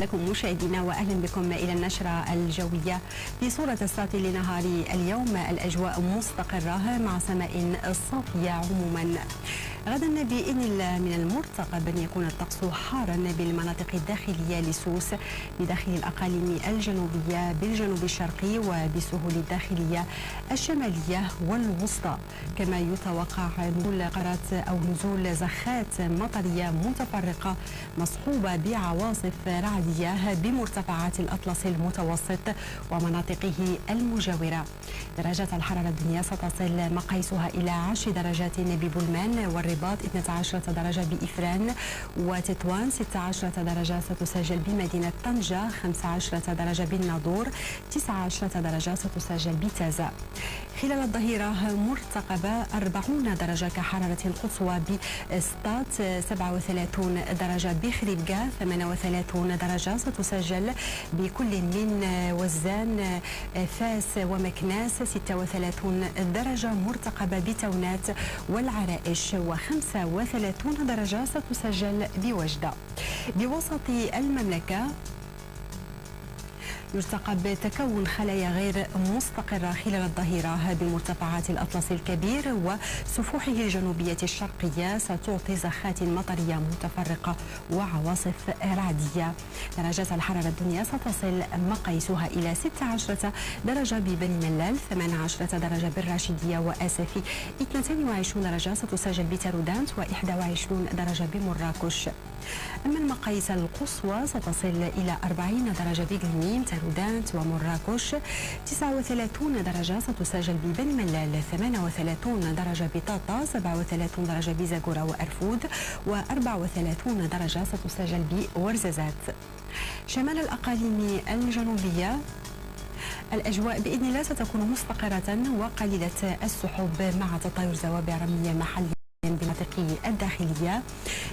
لكم مشاهدينا واهلا بكم الى النشره الجويه بصوره الساعه لنهار اليوم. الاجواء مستقره مع سماء صافيه عموما. غدا باذن الله من المرتقب ان يكون الطقس حارا بالمناطق الداخليه لسوس بداخل الاقاليم الجنوبيه بالجنوب الشرقي وبسهول الداخليه الشماليه والوسطى، كما يتوقع نزول قارات او نزول زخات مطريه متفرقه مصحوبه بعواصف رعديه بمرتفعات الاطلس المتوسط ومناطقه المجاوره. درجات الحراره الدنيا ستصل مقاييسها الى 10 درجات ببلمان والرباط، 12 درجه بإفران وتطوان، 16 درجه ستسجل بمدينه طنجه، 15 درجه بالناظور، 19 درجه ستسجل بتازا. خلال الظهيره مرتقبه 40 درجه كحراره القصوى بسطات، 37 درجه بخريبكا، 38 درجه ستسجل بكل من وزان، فاس ومكناس، 36 درجه مرتقبه بتونات والعرائش، و35 درجه ستسجل بوجده. بوسط المملكه يرتقب تكون خلايا غير مستقرة خلال الظهيرة بمرتفعات الأطلس الكبير وسفوحه الجنوبية الشرقية، ستعطي زخات مطرية متفرقة وعواصف رعدية. درجات الحرارة الدنيا ستصل مقاييسها إلى 16 درجة ببني ملال، 18 درجة بالراشدية وآسفي، 22 درجة ستسجل بتارودانت، و21 درجة بمراكش. أما المقاييس القصوى ستصل إلى 40 درجة بقلميم، تارودانت ومراكش، 39 درجة ستسجل ببني ملال، 38 درجة بطاطا، 37 درجة بزاكورة وأرفود، و34 درجة ستسجل بورزازات. شمال الأقاليم الجنوبية الأجواء بإذن الله ستكون مستقرة وقليلة السحب مع تطاير زوابع رملية محلية بمناطق الداخلية.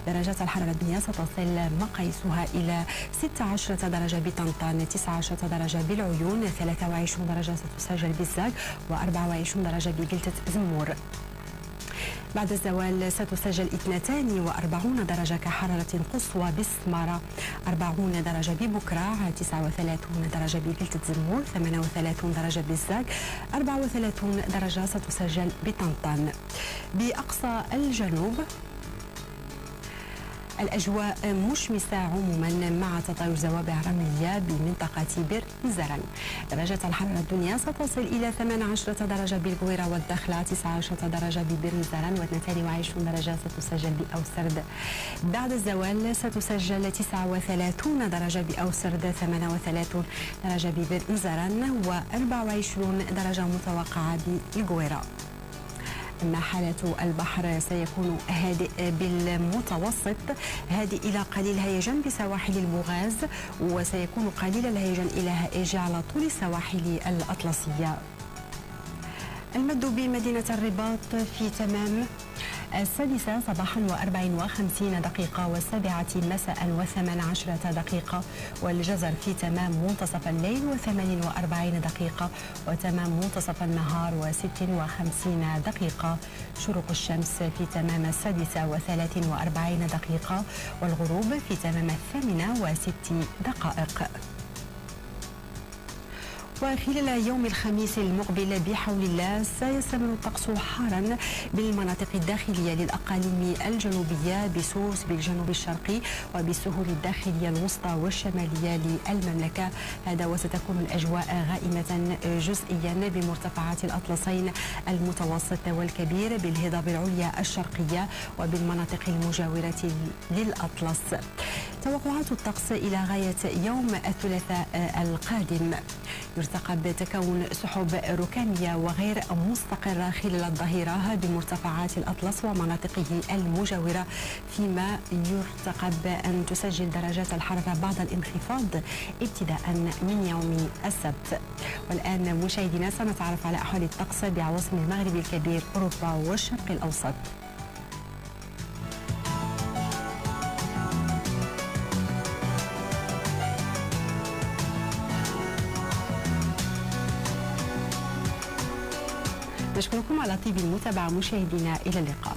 درجات الحرارة الدنيا ستصل مقاييسها إلى 16 درجة بطنطان، 19 درجة بالعيون، 23 درجة ستسجل بالزاق، و24 درجة بجلتة زمور. بعد الزوال ستسجل 42 درجة كحرارة قصوى بالسمارة، 40 درجة ببكرة، 39 درجة بجلتة زمور، 38 درجة بالزاق، 34 درجة ستسجل بطنطان. بأقصى الجنوب الأجواء مشمسة عموما مع تطاير زوابع رملية بمنطقة بير نزران. درجات الحرارة الدنيا ستصل إلى 18 درجة بالقويرة والدخلة، 19 درجة ببير نزران، و22 درجة ستسجل بأوسرد. بعد الزوال ستسجل 39 درجة بأوسرد، 38 درجة ببير نزران، و24 درجة متوقعة بالقويرة. أما حالة البحر سيكون هادئ بالمتوسط، هادئ إلى قليل هيجان بسواحل البوغاز، وسيكون قليل الهيجان إلى هائج على طول السواحل الأطلسية. المد بمدينة الرباط في تمام 6 صباحا و54 دقيقة، و7 مساء و18 دقيقة، والجزر في تمام منتصف الليل و48 دقيقة، وتمام منتصف النهار و56 دقيقة. شروق الشمس في تمام 6 و43 دقيقة، والغروب في تمام 8 و6 دقائق. وخلال يوم الخميس المقبل بحول الله سيستمر الطقس حارا بالمناطق الداخلية للأقاليم الجنوبية بسوس بالجنوب الشرقي وبالسهول الداخلية الوسطى والشمالية للمملكة. هذا وستكون الأجواء غائمة جزئيا بمرتفعات الأطلسين المتوسط والكبير بالهضاب العليا الشرقية وبالمناطق المجاورة للأطلس. توقعات الطقس إلى غاية يوم الثلاثاء القادم: يرتقب تكون سحب ركامية وغير مستقرة خلال الظهيرة بمرتفعات الأطلس ومناطقه المجاورة، فيما يرتقب أن تسجل درجات الحرارة بعض الانخفاض ابتداء من يوم السبت. والآن مشاهدينا سنتعرف على أحوال الطقس بعواصم المغرب الكبير، أوروبا والشرق الأوسط. نشكركم على طيب المتابعة مشاهدينا، إلى اللقاء.